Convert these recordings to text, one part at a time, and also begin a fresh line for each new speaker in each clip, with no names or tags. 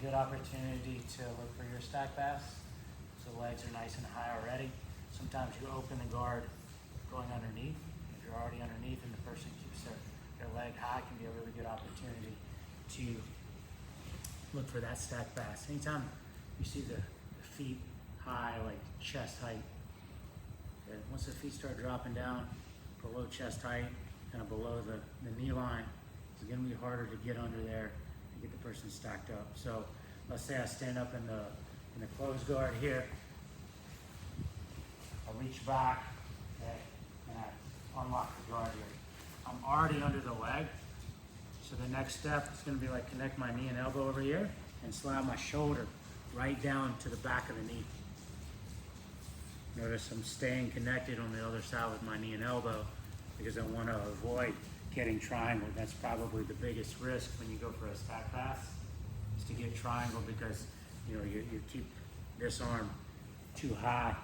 good opportunity to look for your stack pass. So the legs are nice and high already. Sometimes you open the guard going underneath. If you're already underneath and the person keeps their leg high, it can be a really good opportunity to look for that stack pass. Anytime you see the feet high, like chest height, okay, once the feet start dropping down below chest height, kind of below the knee line, it's going to be harder to get under there and get the person stacked up. So let's say I stand up in the closed guard here. I reach back, okay, and I unlock the guard here. I'm already under the leg. So the next step is going to be like connect my knee and elbow over here and slide my shoulder right down to the back of the knee. Notice I'm staying connected on the other side with my knee and elbow because I want to avoid getting triangle. That's probably the biggest risk when you go for a stack pass, is to get triangle because you keep this arm too high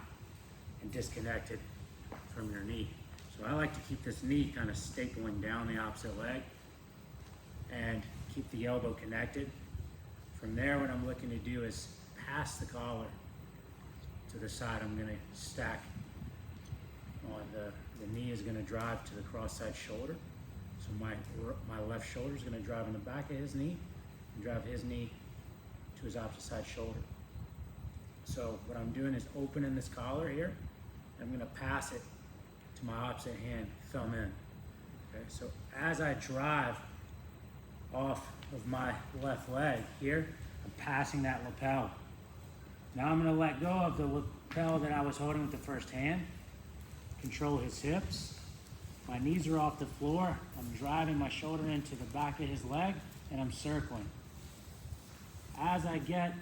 and disconnected from your knee. So I like to keep this knee kind of stapling down the opposite leg and keep the elbow connected. From there, what I'm looking to do is pass the collar to the side. I'm gonna stack on the knee is gonna drive to the cross-side shoulder. So my left shoulder is gonna drive in the back of his knee and drive his knee to his opposite side shoulder. So what I'm doing is opening this collar here. I'm gonna pass it to my opposite hand, thumb in. Okay, so as I drive off of my left leg here, I'm passing that lapel. Now I'm gonna let go of the lapel that I was holding with the first hand, control his hips. My knees are off the floor. I'm driving my shoulder into the back of his leg and I'm circling. As I get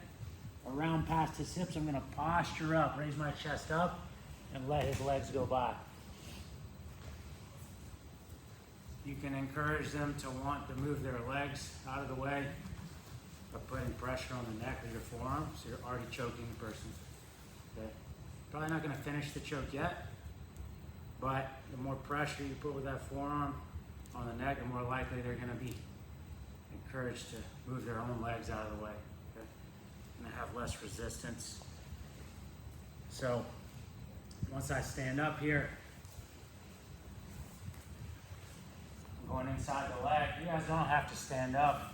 around past his hips, I'm gonna posture up, raise my chest up and let his legs go by. You can encourage them to want to move their legs out of the way by putting pressure on the neck of your forearm, so you're already choking the person. Okay? Probably not going to finish the choke yet, but the more pressure you put with that forearm on the neck, the more likely they're going to be encouraged to move their own legs out of the way. Okay? And have less resistance. So once I stand up here, going inside the leg. You guys don't have to stand up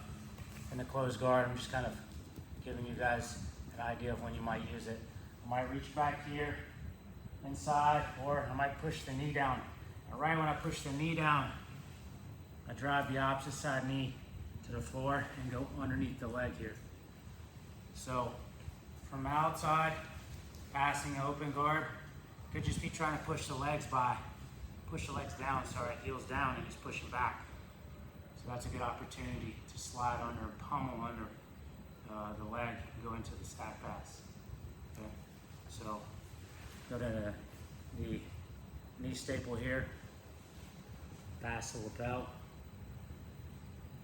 in the closed guard. I'm just kind of giving you guys an idea of when you might use it. I might reach back here inside, or I might push the knee down. And right when I push the knee down, I drive the opposite side knee to the floor and go underneath the leg here. So from outside, passing the open guard, could just be trying to push the legs by. Push the legs down, heels down, and just push them back. So that's a good opportunity to slide under, pummel under the leg, and go into the stack pass. Okay. So go to the knee staple here, pass the lapel,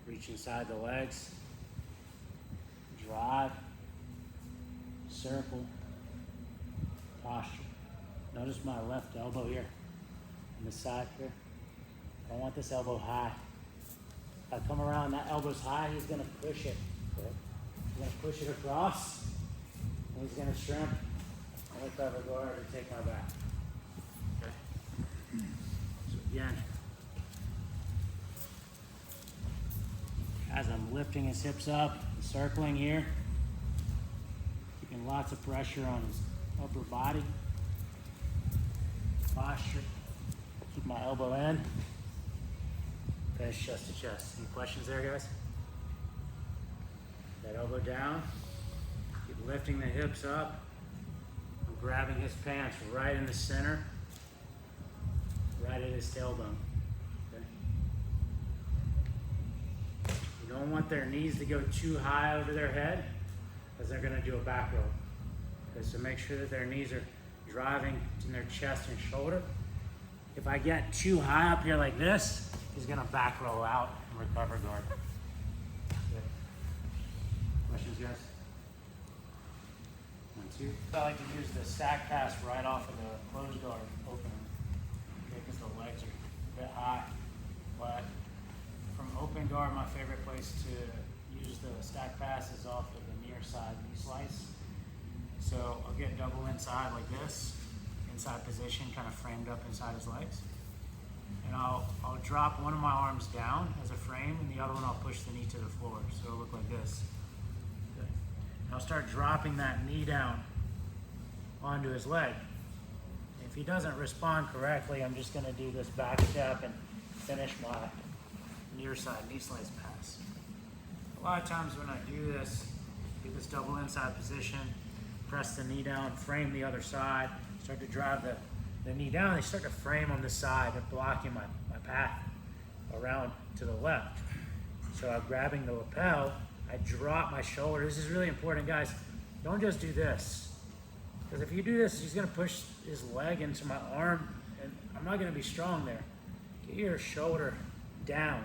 reach inside the legs, drive, circle, posture. Notice my left elbow here. On the side here. I want this elbow high. If I come around, that elbow's high, he's gonna push it. Okay? He's gonna push it across, and he's gonna shrimp and recover guard and take my back. Okay? So again, as I'm lifting his hips up, circling here, keeping lots of pressure on his upper body, posture. Keep my elbow in. Finish chest to chest. Any questions there, guys? That elbow down. Keep lifting the hips up. I'm grabbing his pants right in the center, right at his tailbone. Okay? You don't want their knees to go too high over their head, because they're going to do a back roll. Okay, so make sure that their knees are driving in their chest and shoulder. If I get too high up here like this, he's gonna back roll out and recover guard. Okay. Questions, guys? 1, 2. I like to use the stack pass right off of the closed guard opening, okay, because the legs are a bit high. But from open guard, my favorite place to use the stack pass is off of the near near side knee slice. So I'll get double inside like this, inside position, kind of framed up inside his legs. And I'll drop one of my arms down as a frame, and the other one I'll push the knee to the floor. So it'll look like this. Okay. And I'll start dropping that knee down onto his leg. If he doesn't respond correctly, I'm just gonna do this back step and finish my near side knee slice pass. A lot of times when I do this double inside position, press the knee down, frame the other side, start to drive the knee down, they start to frame on the side, blocking my path around to the left. So I'm grabbing the lapel, I drop my shoulder. This is really important, guys. Don't just do this. Because if you do this, he's gonna push his leg into my arm, and I'm not gonna be strong there. Get your shoulder down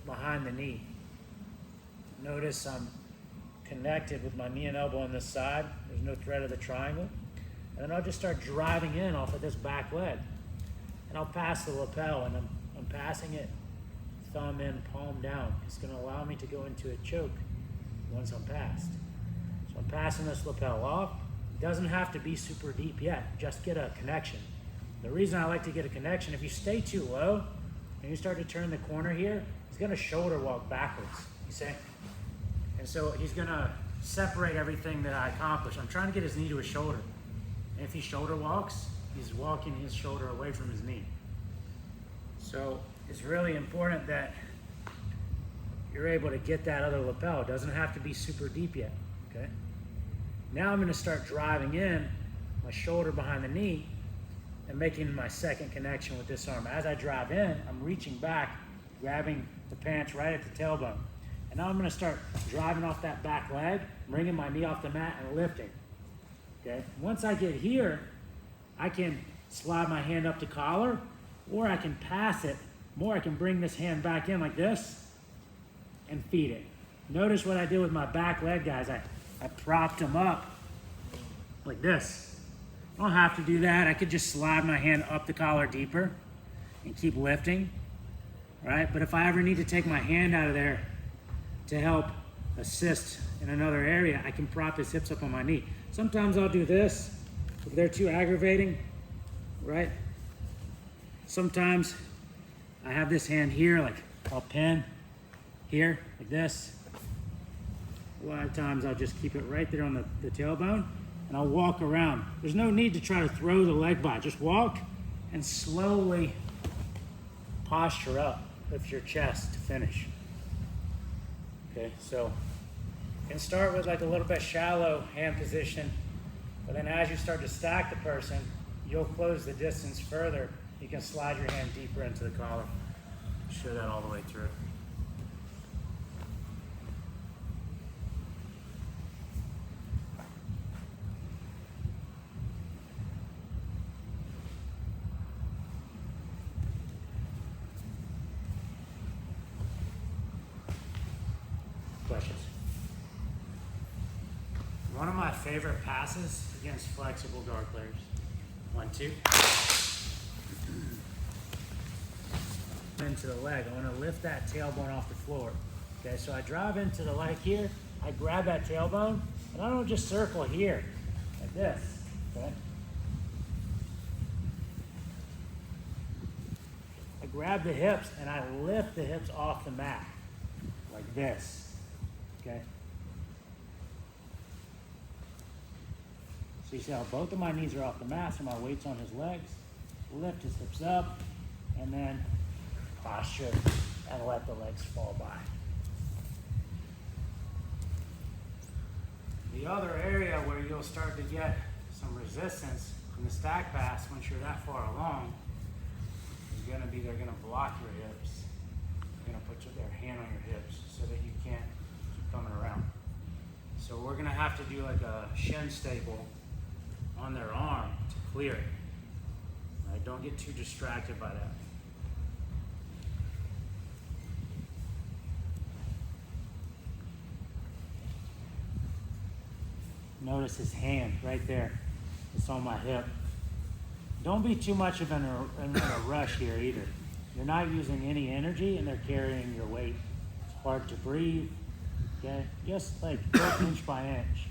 behind the knee. Notice I'm connected with my knee and elbow on this side. There's no thread of the triangle. And then I'll just start driving in off of this back leg. And I'll pass the lapel, and I'm passing it thumb in, palm down. It's gonna allow me to go into a choke once I'm passed. So I'm passing this lapel off. It doesn't have to be super deep yet, just get a connection. The reason I like to get a connection, if you stay too low and you start to turn the corner here, he's gonna shoulder walk backwards, you see? And so he's gonna separate everything that I accomplish. I'm trying to get his knee to his shoulder. And if he shoulder walks, he's walking his shoulder away from his knee. So it's really important that you're able to get that other lapel. It doesn't have to be super deep yet, okay? Now I'm gonna start driving in my shoulder behind the knee and making my second connection with this arm. As I drive in, I'm reaching back, grabbing the pants right at the tailbone. And now I'm gonna start driving off that back leg, bringing my knee off the mat and lifting, okay? Once I get here, I can slide my hand up to collar, or I can pass it, or I can bring this hand back in like this and feed it. Notice what I did with my back leg, guys. I propped him up like this. I don't have to do that. I could just slide my hand up the collar deeper and keep lifting, right? But if I ever need to take my hand out of there to help assist in another area, I can prop his hips up on my knee. Sometimes I'll do this if they're too aggravating, right? Sometimes I have this hand here, like I'll pin here, like this. A lot of times I'll just keep it right there on the tailbone, and I'll walk around. There's no need to try to throw the leg by. Just walk and slowly posture up, lift your chest to finish. Okay, so you can start with like a little bit shallow hand position, but then as you start to stack the person, you'll close the distance further. You can slide your hand deeper into the collar. Show that all the way through. Questions? One of my favorite passes against flexible guard players. 1, 2. Into the leg. I want to lift that tailbone off the floor. Okay, so I drive into the leg here, I grab that tailbone, and I don't just circle here, like this, okay? I grab the hips and I lift the hips off the mat, like this, okay? So you see how both of my knees are off the mat, so my weight's on his legs. Lift his hips up, and then posture and let the legs fall by. The other area where you'll start to get some resistance from the stack pass once you're that far along is going to be they're going to block your hips. They're going to put their hand on your hips so that you can't keep coming around. So we're going to have to do like a shin staple on their arm to clear it. Right? Don't get too distracted by that. Notice his hand right there. It's on my hip. Don't be too much of in a rush here either. You're not using any energy and they're carrying your weight. It's hard to breathe. Okay, just like go inch by inch.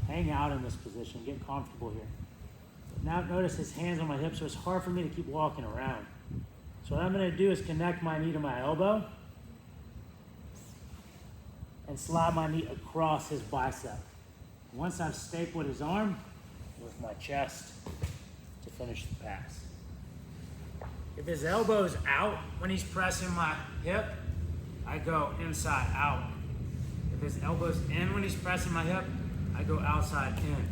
Hang out in this position, get comfortable here. Now notice his hands on my hips, so it's hard for me to keep walking around. So what I'm gonna do is connect my knee to my elbow and slide my knee across his bicep. Once I've stapled his arm with my chest to finish the pass. If his elbow's out when he's pressing my hip, I go inside out. If his elbow's in when he's pressing my hip, I go outside in.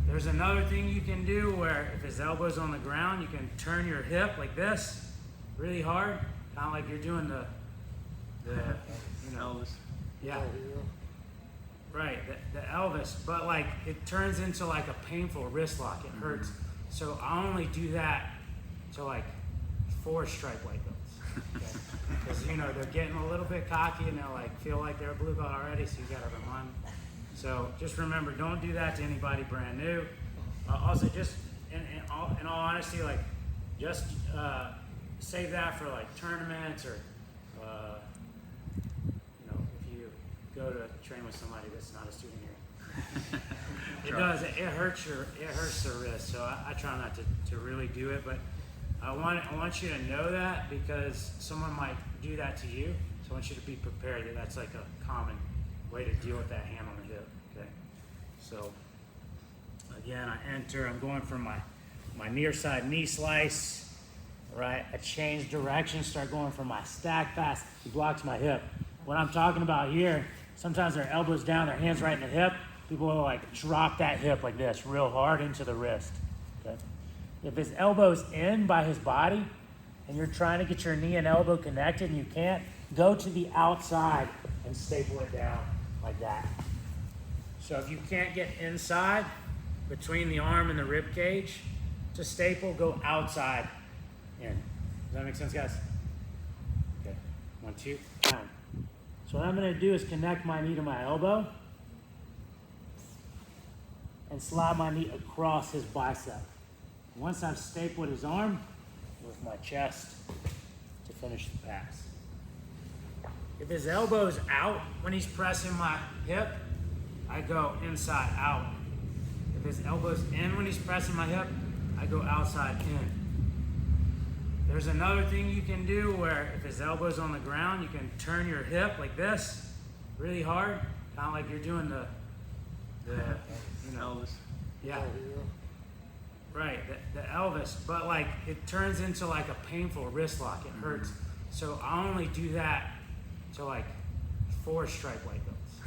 There's another thing you can do where if his elbow's on the ground, you can turn your hip like this, really hard, kind of like you're doing the
Elvis.
yeah, right, the Elvis, but like it turns into like a painful wrist lock. It hurts. So I only do that to like 4 stripe white belts, because they're getting a little bit cocky and they'll like feel like they're a blue belt already. So you gotta remind them. So just remember, don't do that to anybody brand new. Also, just in all honesty, like just save that for like tournaments or if you go to train with somebody that's not a student here. It hurts the wrist. So I try not to really do it, but I want you to know that because someone might do that to you. So I want you to be prepared that that's like a common way to deal with that hand on the hip. Okay. So again, I'm going for my near side knee slice. Right, I change direction, start going for my stack pass. He blocks my hip. What I'm talking about here, sometimes their elbows down, their hands right in the hip. People will like drop that hip like this real hard into the wrist. Okay. If his elbow's in by his body and you're trying to get your knee and elbow connected and you can't, go to the outside and staple it down like that. So if you can't get inside between the arm and the rib cage to staple, go outside in. Does that make sense, guys? Okay. 1, 2, 9. So what I'm going to do is connect my knee to my elbow and slide my knee across his bicep. Once I've stapled his arm with my chest to finish the pass. If his elbow's out when he's pressing my hip, I go inside out. If his elbow's in when he's pressing my hip, I go outside in. There's another thing you can do where if his elbow's on the ground, you can turn your hip like this, really hard, kind of like you're doing the
Elvis.
yeah, right, the Elvis, but like it turns into like a painful wrist lock. It hurts. So I only do that to like 4 stripe white belts,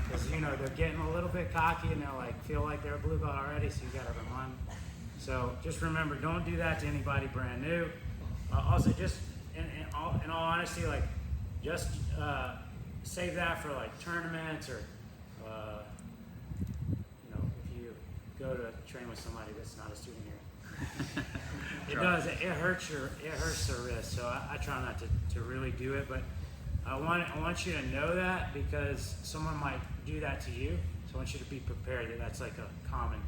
because they're getting a little bit cocky and they'll like feel like they're a blue belt already. So you gotta remind them. So just remember, don't do that to anybody brand new. Also, just in all honesty, like just save that for like tournaments or if you go to train with somebody that's not a student here. It hurts the wrist. So I try not to really do it, but I want you to know that because someone might do that to you. So I want you to be prepared that that's like a common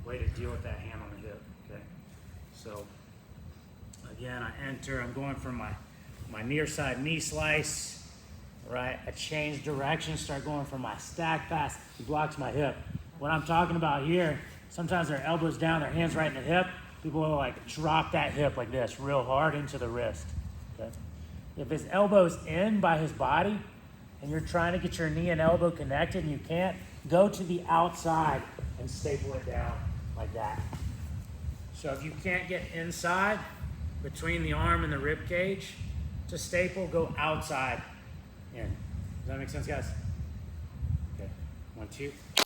way to deal with that hand on the hip. Okay. So again, I'm going for my near side knee slice. Right, I change direction, start going for my stack pass. He blocks my hip. What I'm talking about here, sometimes their elbows down, their hands right in the hip. People will like drop that hip like this real hard into the wrist. Okay. If his elbow's in by his body and you're trying to get your knee and elbow connected and you can't, go to the outside and staple it down like that. So if you can't get inside between the arm and the rib cage to staple, go outside in. Does that make sense, guys? Okay. 1, 2.